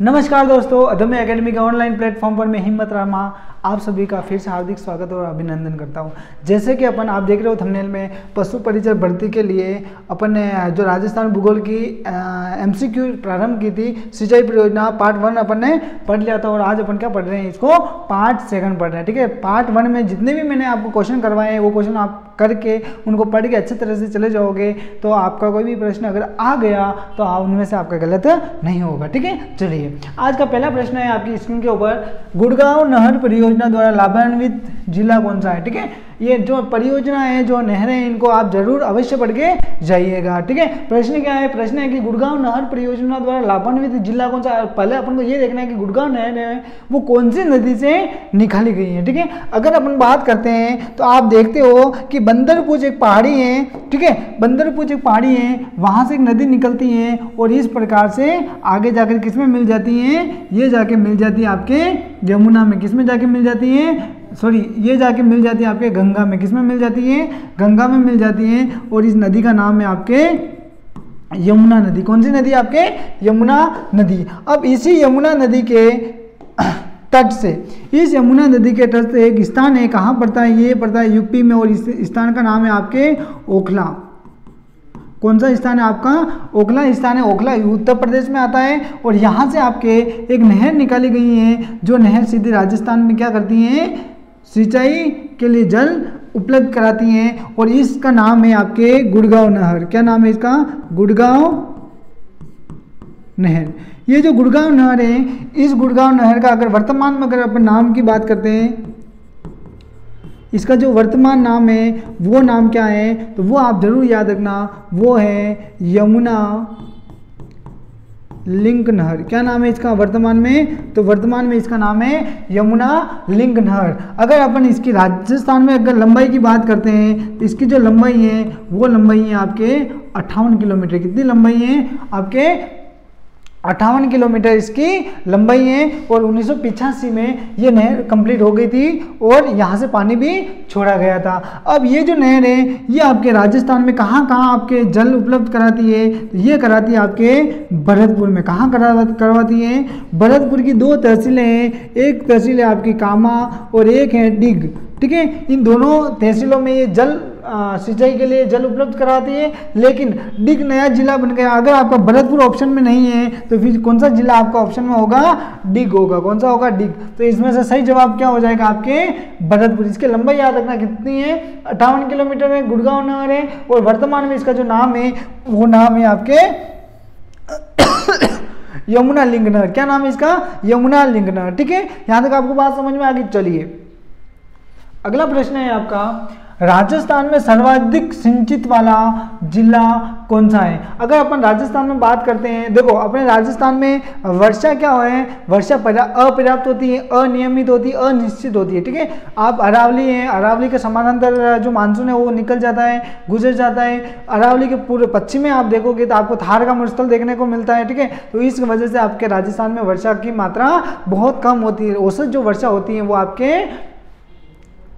नमस्कार दोस्तों, अदम्य एकेडमी के ऑनलाइन प्लेटफॉर्म पर मैं हिम्मत रामा आप सभी का फिर से हार्दिक स्वागत और अभिनंदन करता हूं। जैसे कि आप देख रहे हो थंबनेल में, पशु परिचर भर्ती के लिए अपन ने जो राजस्थान भूगोल की एमसीक्यू प्रारंभ की थी, सिंचाई परियोजना पार्ट 1 अपन ने पढ़ लिया था और आज अपन क्या पढ़ रहे हैं, इसको पार्ट 2 पढ़ रहे हैं। ठीक है, पार्ट 1 में जितने भी मैंने आपको क्वेश्चन करवाए हैं वो क्वेश्चन आप करके उनको पढ़ के अच्छे तरह से चले जाओगे तो आपका कोई भी प्रश्न अगर आ गया तो उनमें से आपका गलत नहीं होगा। ठीक है, चलिए आज का पहला प्रश्न है आपकी स्क्रीन के ऊपर, गुड़गांव नहर परियोजना द्वारा लाभान्वित जिला कौन सा है। ठीक है, ये जो परियोजना है, जो नहरें हैं, इनको आप जरूर अवश्य पढ़ के जाइएगा। ठीक है, प्रश्न क्या है, प्रश्न है कि गुड़गांव नहर परियोजना द्वारा लाभान्वित जिला कौन सा है। पहले अपन को ये देखना है कि गुड़गांव नहर है वो कौन सी नदी से निकाली गई है। ठीक है, अगर अपन बात करते हैं तो आप देखते हो कि बंदरपूछ एक पहाड़ी है। ठीक है, बंदरपूछ एक पहाड़ी है, वहां से एक नदी निकलती है और इस प्रकार से आगे जाकर किसमें मिल जाती है, ये जाके मिल जाती है आपके यमुना में। किसमें जाके मिल जाती है, सॉरी, ये जाके मिल जाती है आपके गंगा में। किसमें मिल जाती है, गंगा में मिल जाती है। और इस नदी का नाम है आपके यमुना नदी। कौन सी नदी, आपके यमुना नदी। अब इसी यमुना नदी के तट से, इस यमुना नदी के तट से एक स्थान है, कहाँ पड़ता है, ये पड़ता है यूपी में और इस स्थान का नाम है आपके ओखला। कौन सा स्थान है आपका, ओखला स्थान है। ओखला उत्तर प्रदेश में आता है और यहाँ से आपके एक नहर निकाली गई है, जो नहर सीधे राजस्थान में क्या करती है, सिंचाई के लिए जल उपलब्ध कराती हैं और इसका नाम है आपके गुड़गांव नहर। क्या नाम है इसका, गुड़गांव नहर। ये जो गुड़गांव नहर है, इस गुड़गांव नहर का अगर वर्तमान में अगर अपन नाम की बात करते हैं, इसका जो वर्तमान नाम है वो नाम क्या है, तो वो आप जरूर याद रखना, वो है यमुना लिंक नहर। क्या नाम है इसका वर्तमान में, तो वर्तमान में इसका नाम है यमुना लिंक नहर। अगर अपन इसकी राजस्थान में अगर लंबाई की बात करते हैं तो इसकी जो लंबाई है वो लंबाई है आपके 58 किलोमीटर। कितनी लंबाई है आपके, 58 किलोमीटर इसकी लंबाई है। और 1985 में ये नहर कंप्लीट हो गई थी और यहाँ से पानी भी छोड़ा गया था। अब ये जो नहर है ये आपके राजस्थान में कहाँ कहाँ आपके जल उपलब्ध कराती है, तो ये कराती है आपके भरतपुर में। कहाँ करवाती है, भरतपुर की 2 तहसीलें हैं, एक तहसील है आपकी कामा और एक है डिग। ठीक है, इन दोनों तहसीलों में ये जल सिंचाई के लिए जल उपलब्ध कराती है, लेकिन डिग नया जिला बन गया। अगर आपका भरतपुर ऑप्शन में नहीं है तो फिर कौन सा जिला आपका ऑप्शन में होगा, डिग होगा। कौन सा होगा, डिग। तो इसमें से सही जवाब क्या हो जाएगा आपके भरतपुर। इसकी लंबाई याद रखना कितनी है, 58 किलोमीटर है, गुड़गांव नहर है और वर्तमान में इसका जो नाम है वो नाम है आपके यमुना लिंक नहर। क्या नाम है इसका, यमुना लिंक नहर। ठीक है, यहां तक आपको बात समझ में आ गई। चलिए अगला प्रश्न है आपका, राजस्थान में सर्वाधिक सिंचित वाला जिला कौन सा है। अगर अपन राजस्थान में बात करते हैं, देखो अपने राजस्थान में वर्षा क्या है, वर्षा अपर्याप्त होती है, अनियमित होती है, अनिश्चित होती है। ठीक है, आप अरावली है, अरावली के समानांतर जो मानसून है वो निकल जाता है, गुजर जाता है। अरावली के पूरे पश्चिम में आप देखोगे तो आपको थार का मरुस्थल देखने को मिलता है। ठीक है, तो इस वजह से आपके राजस्थान में वर्षा की मात्रा बहुत कम होती है। औसत जो वर्षा होती है वो आपके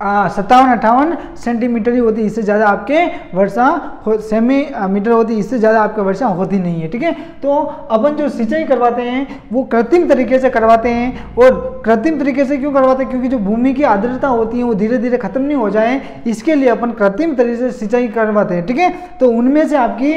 57-58 सेंटीमीटर ही होती है, इससे ज़्यादा आपके वर्षा सेमी-मीटर होती है, इससे ज़्यादा आपके वर्षा होती नहीं है। ठीक है, तो अपन जो सिंचाई करवाते हैं वो कृत्रिम तरीके से करवाते हैं। और कृत्रिम तरीके से क्यों करवाते हैं, क्योंकि जो भूमि की आर्द्रता होती है वो धीरे धीरे खत्म नहीं हो जाए, इसके लिए अपन कृत्रिम तरीके से सिंचाई करवाते हैं। ठीक है, तो उनमें से आपकी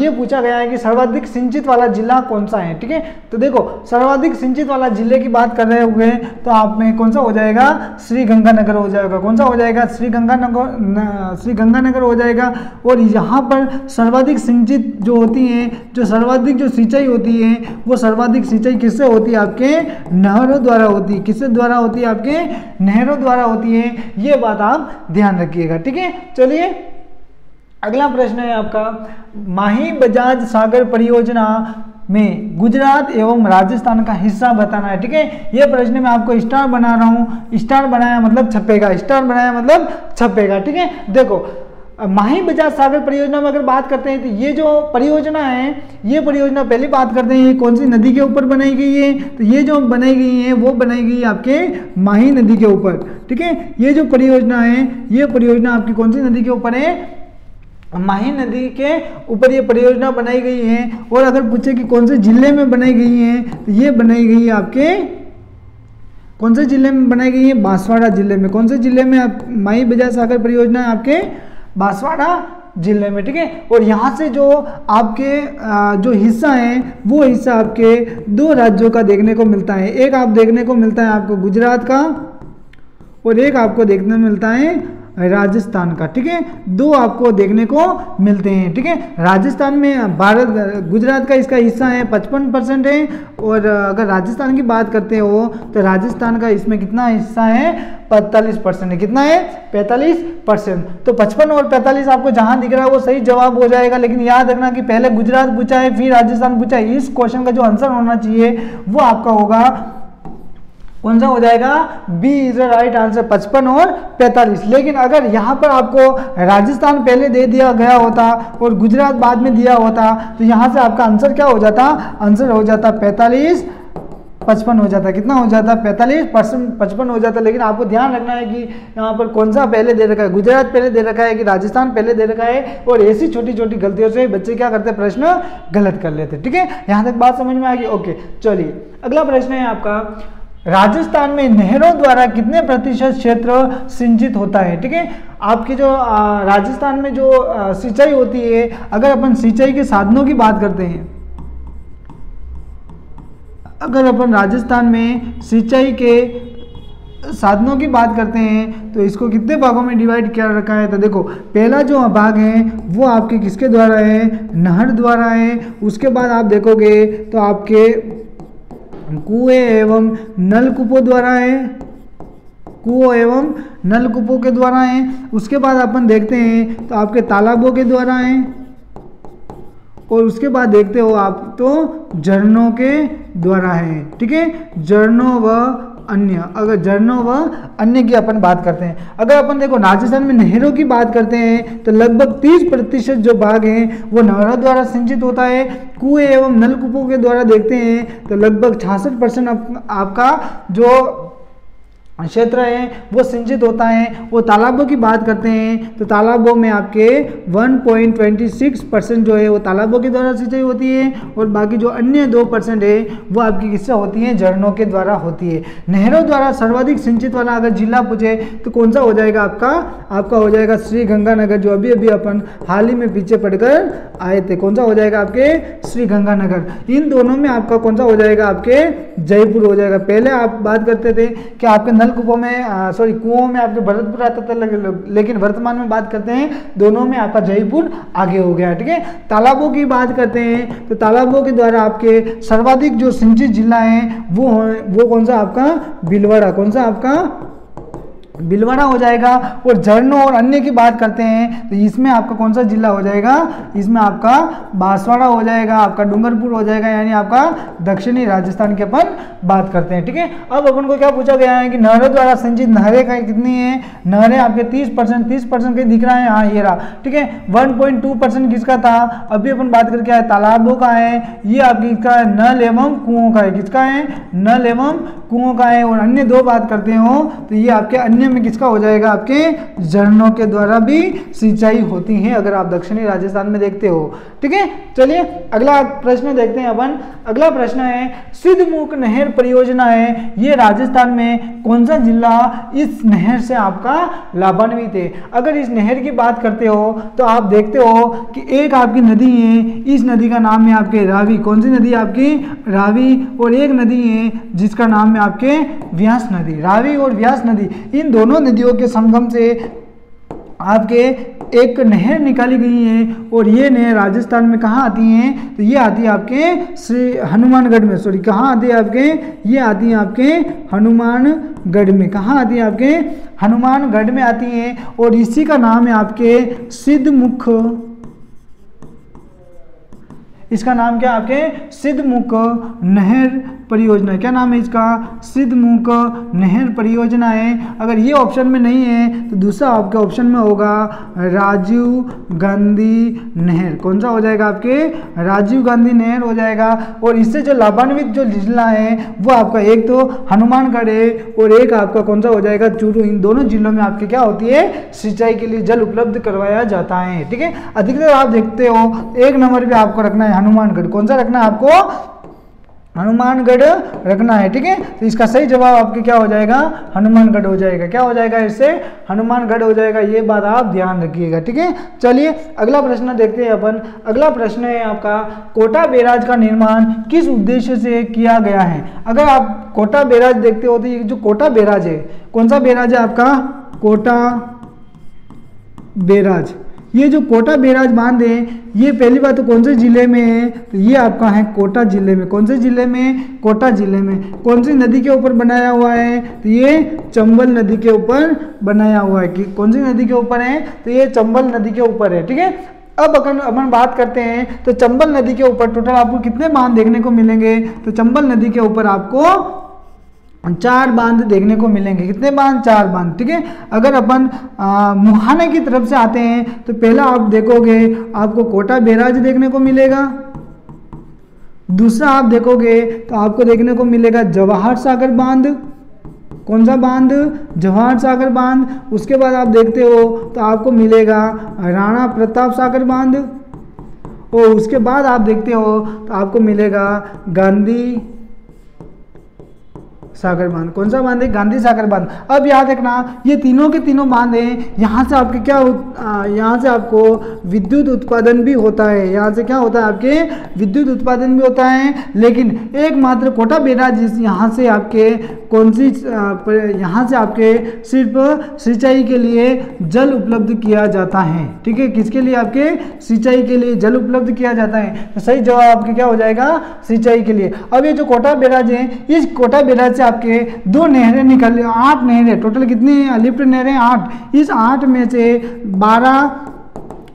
ये पूछा गया है कि सर्वाधिक सिंचित वाला जिला कौन सा है। ठीक है, तो देखो सर्वाधिक सिंचित वाला जिले की बात कर रहे हुए तो आप में कौन सा हो जाएगा, श्री गंगानगर हो जाएगा। कौन सा हो जाएगा, श्री गंगानगर हो जाएगा। और यहाँ पर सर्वाधिक सिंचित जो होती है, जो सर्वाधिक जो सिंचाई होती है वो सर्वाधिक सिंचाई किससे होती है, आपके नहरों द्वारा होती है। किससे द्वारा होती है, आपके नहरों द्वारा होती है। ये बात आप ध्यान रखिएगा। ठीक है, चलिए अगला प्रश्न है आपका, माही बजाज सागर परियोजना में गुजरात एवं राजस्थान का हिस्सा बताना है। ठीक है, ये प्रश्न में आपको स्टार बना रहा हूं, स्टार बनाया मतलब छपेगा, स्टार बनाया मतलब छपेगा। ठीक है, देखो माही बजाज सागर परियोजना में अगर बात करते हैं तो ये जो परियोजना है, ये परियोजना पहले बात करते हैं ये कौन सी नदी के ऊपर बनाई गई है, तो ये जो बनाई गई है वो बनाई गई है आपके माही नदी के ऊपर। ठीक है, ये जो परियोजना है ये परियोजना आपकी कौन सी नदी के ऊपर है, माही नदी के ऊपर ये परियोजना बनाई गई है। और अगर पूछे कि कौन से जिले में बनाई गई है, तो ये बनाई गई है आपके कौन से जिले में बनाई गई है, बांसवाड़ा जिले में। कौन से जिले में आप माही बजाज सागर परियोजना है आपके बांसवाड़ा जिले में, ठीक है। और यहाँ से जो आपके जो हिस्सा है वो हिस्सा आपके दो राज्यों का देखने को मिलता है। एक आप देखने को मिलता है आपको गुजरात का, और एक आपको देखने मिलता है राजस्थान का, ठीक है। दो आपको देखने को मिलते हैं, ठीक है। राजस्थान में गुजरात का इसका हिस्सा है 55% है, और अगर राजस्थान की बात करते हो तो राजस्थान का इसमें कितना हिस्सा है, 45% है। कितना है, 45%। तो 55 और 45 आपको जहां दिख रहा है वो सही जवाब हो जाएगा। लेकिन याद रखना कि पहले गुजरात पूछा है फिर राजस्थान पूछा है। इस क्वेश्चन का जो आंसर होना चाहिए वो आपका होगा, कौन सा हो जाएगा, B is the right answer, 55 और 45। लेकिन अगर यहाँ पर आपको राजस्थान पहले दे दिया गया होता और गुजरात बाद में दिया होता तो यहाँ से आपका आंसर क्या हो जाता, आंसर हो जाता 45, 55 हो जाता। कितना हो जाता, 45%, 55 हो जाता। लेकिन आपको ध्यान रखना है कि यहाँ पर कौन सा पहले दे रखा है, गुजरात पहले दे रखा है कि राजस्थान पहले दे रखा है। और ऐसी छोटी छोटी गलतियों से बच्चे क्या करते हैं, प्रश्न गलत कर लेते, ठीक है। यहाँ तक बात समझ में आ गई, ओके। चलिए अगला प्रश्न है आपका, राजस्थान में नहरों द्वारा कितने प्रतिशत क्षेत्र सिंचित होता है, ठीक है। आपके जो राजस्थान में जो सिंचाई होती है, अगर अपन सिंचाई के साधनों की बात करते हैं, अगर अपन राजस्थान में सिंचाई के साधनों की बात करते हैं तो इसको कितने भागों में डिवाइड किया रखा है। तो देखो पहला जो भाग है वो आपके किसके द्वारा है, नहर द्वारा है। उसके बाद आप देखोगे तो आपके कुएं एवं नलकूपों द्वारा है, कुओं एवं नलकूपों के द्वारा है। उसके बाद अपन देखते हैं तो आपके तालाबों के द्वारा है, और उसके बाद देखते हो आप तो झरनों के द्वारा है, ठीक है। झरनों व अन्य, अगर झरनों व अन्य की अपन बात करते हैं, अगर अपन देखो राजस्थान में नहरों की बात करते हैं तो लगभग 30% जो भाग है वो नहरों द्वारा सिंचित होता है। कुएं एवं नलकूपों के द्वारा देखते हैं तो लगभग 66% आपका जो क्षेत्र है वो सिंचित होता है। वो तालाबों की बात करते हैं तो तालाबों में आपके 1.26% जो है वो तालाबों के द्वारा सिंचाई होती है, और बाकी जो अन्य 2% है वो आपकी किससे होती है, झरनों के द्वारा होती है। नहरों द्वारा सर्वाधिक सिंचित वाला अगर जिला पूछे तो कौन सा हो जाएगा आपका हो जाएगा श्री गंगानगर, जो अभी अभी अपन हाल ही में पीछे पढ़कर आए थे। कौन सा हो जाएगा आपके श्री गंगानगर। इन दोनों में आपका कौन सा हो जाएगा, आपके जयपुर हो जाएगा। पहले आप बात करते थे कि आपके नलकूपों में कुओं में आपके भरतपुर आता था, लेकिन वर्तमान में बात करते हैं दोनों में आपका जयपुर आगे हो गया, ठीक है। तालाबों की बात करते हैं तो तालाबों के द्वारा आपके सर्वाधिक जो सिंचित जिला है वो कौन सा आपका भीलवाड़ा, कौन सा आपका भीलवाड़ा हो जाएगा। और झरनों और अन्य की बात करते हैं तो इसमें आपका कौन सा जिला हो जाएगा, इसमें आपका बांसवाड़ा हो जाएगा, आपका डूंगरपुर हो जाएगा, यानी आपका दक्षिणी राजस्थान की अपन बात करते हैं, ठीक है। अब अपन को क्या पूछा गया है कि नहरों द्वारा सिंचित नहरें का कितनी है, नहरें आपके 30% के दिख रहा है, हाँ ये रहा, ठीक है। 1.2% किसका था, अभी अपन बात करके आए तालाबों का है, ये आपकी इसका नल एवं कुओं का है, किसका है, नल एवं कुओं का है। और अन्य दो बात करते हो तो ये आपके अन्य में किसका हो जाएगा, आपके झरनों के द्वारा भी सिंचाई होती है, अगर आप दक्षिणी राजस्थान में देखते हो, ठीक है। चलिए अगला प्रश्न देखते हैं अपन। अगला प्रश्न है, सिद्धमुख नहर परियोजना है, ये राजस्थान में कौन सा जिला इस नहर से आपका लाभान्वित है। अगर इस नहर की बात करते हो तो आप देखते हो कि एक आपकी नदी है, इस नदी का नाम है आपके रावी। कौन सी नदी है आपकी, रावी। और एक नदी है जिसका नाम है आपके व्यास नदी। रावी और व्यास नदी, इन दोनों नदियों के संगम से आपके एक नहर निकाली गई है, और ये नहर राजस्थान में कहाँ आती हैं, तो ये आती है आपके श्री हनुमानगढ़ में, सॉरी कहाँ आती है आपके, ये आती है आपके हनुमानगढ़ में। कहाँ आती है आपके, हनुमानगढ़ में आती है, और इसी का नाम है आपके सिद्धमुख, इसका नाम क्या आपके सिद्धमुख नहर परियोजना। क्या नाम है इसका? सिद्धमुख नहर परियोजना है। अगर ये ऑप्शन में नहीं है तो दूसरा आपके ऑप्शन में होगा राजीव गांधी नहर। कौन सा हो जाएगा आपके? राजीव गांधी नहर हो जाएगा। और इससे जो लाभान्वित जो जिला है वो आपका एक तो हनुमानगढ़ है और एक आपका कौन सा हो जाएगा? चूरू। इन दोनों जिलों में आपके क्या होती है? सिंचाई के लिए जल उपलब्ध करवाया जाता है। ठीक है, अधिकतर आप देखते हो एक नंबर पे आपको रखना है हनुमानगढ़। कौन सा रखना है आपको? हनुमानगढ़ रखना है। ठीक है, तो इसका सही जवाब आपके क्या हो जाएगा? हनुमानगढ़ हो जाएगा। क्या हो जाएगा? इससे हनुमानगढ़ हो जाएगा। ये बात आप ध्यान रखिएगा। ठीक है, चलिए अगला प्रश्न देखते हैं अपन। अगला प्रश्न है आपका, कोटा बैराज का निर्माण किस उद्देश्य से किया गया है? अगर आप कोटा बैराज देखते हो तो ये जो कोटा बैराज है, कौन सा बैराज है आपका? कोटा बैराज। ये जो कोटा बैराज बांध है ये पहली बात तो कौन से जिले में है? तो ये आपका है कोटा जिले में। कौन से जिले में? कोटा जिले में। कौन सी नदी के ऊपर बनाया हुआ है? तो ये चंबल नदी के ऊपर बनाया हुआ है। कि कौन सी नदी के ऊपर है? तो ये चंबल नदी के ऊपर है। ठीक है, अब अगर अपन बात करते हैं तो चंबल नदी के ऊपर टोटल आपको कितने बांध देखने को मिलेंगे? तो चंबल नदी के ऊपर आपको 4 बांध देखने को मिलेंगे। कितने बांध? 4 बांध। ठीक है, अगर अपन मुहाने की तरफ से आते हैं तो पहला आप देखोगे आपको कोटा बैराज देखने को मिलेगा। दूसरा आप देखोगे तो आपको देखने को मिलेगा जवाहर सागर बांध। कौन सा बांध? जवाहर सागर बांध। उसके बाद आप देखते हो तो आपको मिलेगा राणा प्रताप सागर बांध। और उसके बाद आप देखते हो तो आपको मिलेगा गांधी सागर बांध। कौन सा बांध है? गांधी सागर बांध। अब याद रखना ये तीनों के तीनों बांध हैं। यहाँ से आपके क्या यहाँ से आपको विद्युत उत्पादन भी होता है। यहाँ से क्या होता है? आपके विद्युत उत्पादन भी होता है। लेकिन एकमात्र कोटा बैराज यहाँ से आपके कौन सी यहाँ से आपके सिर्फ सिंचाई के लिए जल उपलब्ध किया जाता है। ठीक है, किसके लिए? आपके सिंचाई के लिए जल उपलब्ध किया जाता है। तो सही जवाब आपके क्या हो जाएगा? सिंचाई के लिए। अब ये जो कोटा बैराज है, इस कोटा बैराज से आपके 2 नहरें निकल 8 नहरें, टोटल कितनी लिफ्ट नहरें? 8। इस 8 में से 12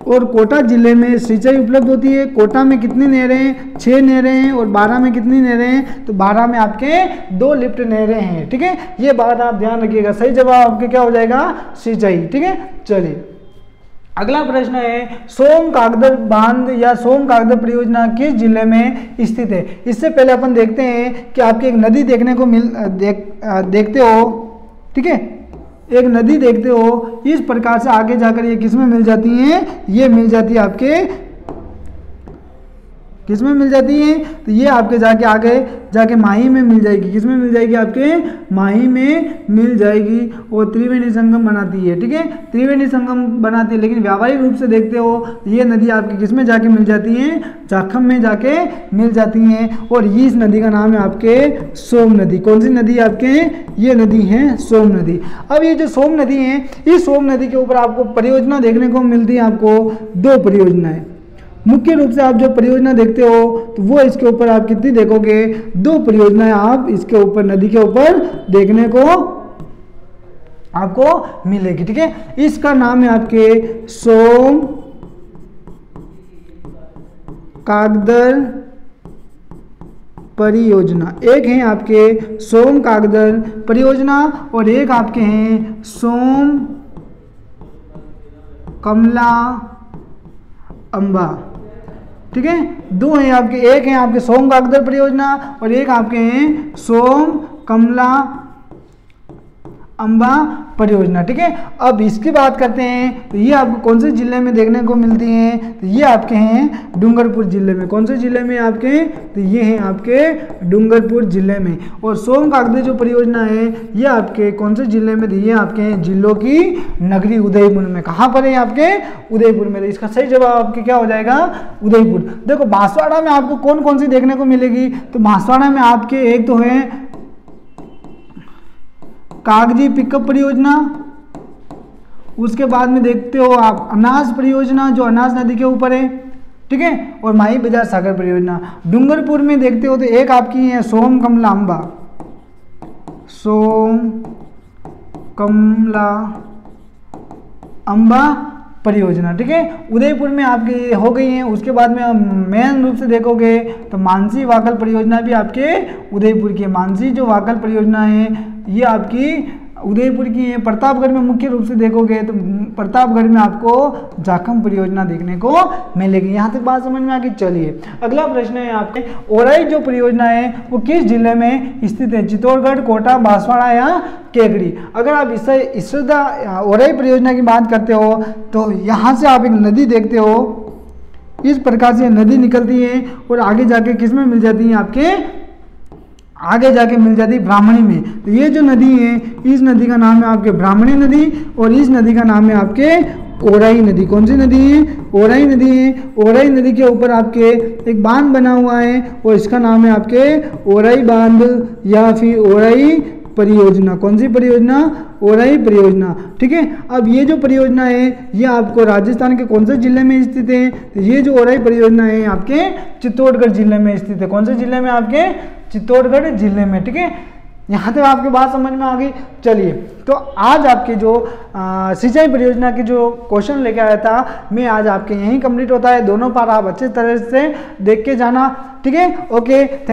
और कोटा जिले में सिंचाई उपलब्ध होती है। कोटा में कितनी नहरें? 6 नहरें हैं। और 12 में कितनी नहरें हैं? तो 12 में आपके 2 लिफ्ट नहरें हैं। ठीक है, ये बात आप ध्यान रखिएगा। सही जवाब आपके क्या हो जाएगा? सिंचाई। ठीक है, चलिए अगला प्रश्न है, सोम कागदर बांध या सोम कागदर परियोजना किस जिले में स्थित है? इससे पहले अपन देखते हैं कि आपकी एक नदी देखने को देखते हो। ठीक है, एक नदी देखते हो। इस प्रकार से आगे जाकर ये किस में मिल जाती हैं? ये मिल जाती है आपके किस में मिल जाती है? तो ये आपके जाके आगे जाके माही में मिल जाएगी। किस में मिल जाएगी? आपके माही में मिल जाएगी और त्रिवेणी संगम बनाती है। ठीक है, त्रिवेणी संगम बनाती है। लेकिन व्यावहारिक रूप से देखते हो तो ये नदी आपकी किस में जाके मिल जाती है? जाखम में जाके मिल जाती हैं। और इस नदी का नाम है आपके सोम नदी। कौन सी नदी आपके? ये नदी है सोम नदी। अब ये जो सोम नदी है, इस सोम नदी के ऊपर आपको परियोजना देखने को मिलती है। आपको 2 परियोजनाएं मुख्य रूप से आप जो परियोजना देखते हो तो वो इसके ऊपर आप कितनी देखोगे? 2 परियोजनाएं आप इसके ऊपर नदी के ऊपर देखने को आपको मिलेगी। ठीक है, इसका नाम है आपके सोम कागदर परियोजना। एक है आपके सोम कागदर परियोजना और एक आपके हैं सोम कमला अंबा। ठीक है, 2 हैं आपके। एक है आपके सोम कागदर परियोजना और एक आपके हैं सोम कमला अंबा परियोजना। ठीक है, अब इसकी बात करते हैं तो ये आपको कौन से जिले में देखने को मिलती हैं? तो ये आपके हैं डूंगरपुर जिले में। कौन से जिले में आपके? तो ये हैं आपके डूंगरपुर जिले में। और सोम कागदर जो परियोजना है ये आपके कौन से जिले में? ये आपके हैं जिलों की नगरी उदयपुर में। कहाँ पर है? आपके उदयपुर में। इसका सही जवाब आपके क्या हो जाएगा? उदयपुर। देखो बांसवाड़ा में आपको कौन कौन सी देखने को मिलेगी? तो बांसवाड़ा में आपके एक तो है कागजी पिकअप परियोजना। उसके बाद में देखते हो आप अनाज परियोजना जो अनाज नदी के ऊपर है। ठीक है, और माही बाजार सागर परियोजना। डूंगरपुर में देखते हो तो एक आपकी है सोम कमला अंबा, सोम कमला अंबा परियोजना, ठीक है। उदयपुर में आपके हो गई है। उसके बाद में आप मेन रूप से देखोगे तो मानसी वाकल परियोजना भी आपके उदयपुर की है। मानसी जो वाकल परियोजना है ये आपकी उदयपुर की है। प्रतापगढ़ में मुख्य रूप से देखोगे तो प्रतापगढ़ में आपको जाखम परियोजना देखने को मिलेगी। यहाँ तक बात समझ में आ गई। चलिए अगला प्रश्न है आपके, ओराई जो परियोजना है वो किस जिले में स्थित है? चित्तौड़गढ़, कोटा, बांसवाड़ा या केकड़ी? अगर आप इससे ओराई परियोजना की बात करते हो तो यहाँ से आप एक नदी देखते हो, इस प्रकार से नदी निकलती है और आगे जाके किस में मिल जाती है? आपके आगे जाके मिल जाती है ब्राह्मणी में। तो ये जो नदी है इस नदी का नाम है आपके ब्राह्मणी नदी और इस नदी का नाम है आपके ओराई नदी। कौन सी नदी है? ओराई नदी है। ओराई नदी के ऊपर आपके एक बांध बना हुआ है और इसका नाम है आपके ओराई बांध या फिर ओराई परियोजना। कौन सी परियोजना? ओराई परियोजना, ठीक है। अब ये जो परियोजना है ये आपको राजस्थान के कौन से जिले में स्थित है? तो ये जो ओराई परियोजना है आपके चित्तौड़गढ़ जिले में स्थित है। कौन से जिले में? आपके चित्तौड़गढ़ जिले में, ठीक है। यहाँ तक आपकी बात समझ में आ गई। चलिए तो आज आपके जो सिंचाई परियोजना की जो क्वेश्चन लेके आया था मैं आज आपके यहीं कंप्लीट होता है। दोनों पार्ट आप अच्छे तरह से देख के जाना, ठीक है। ओके।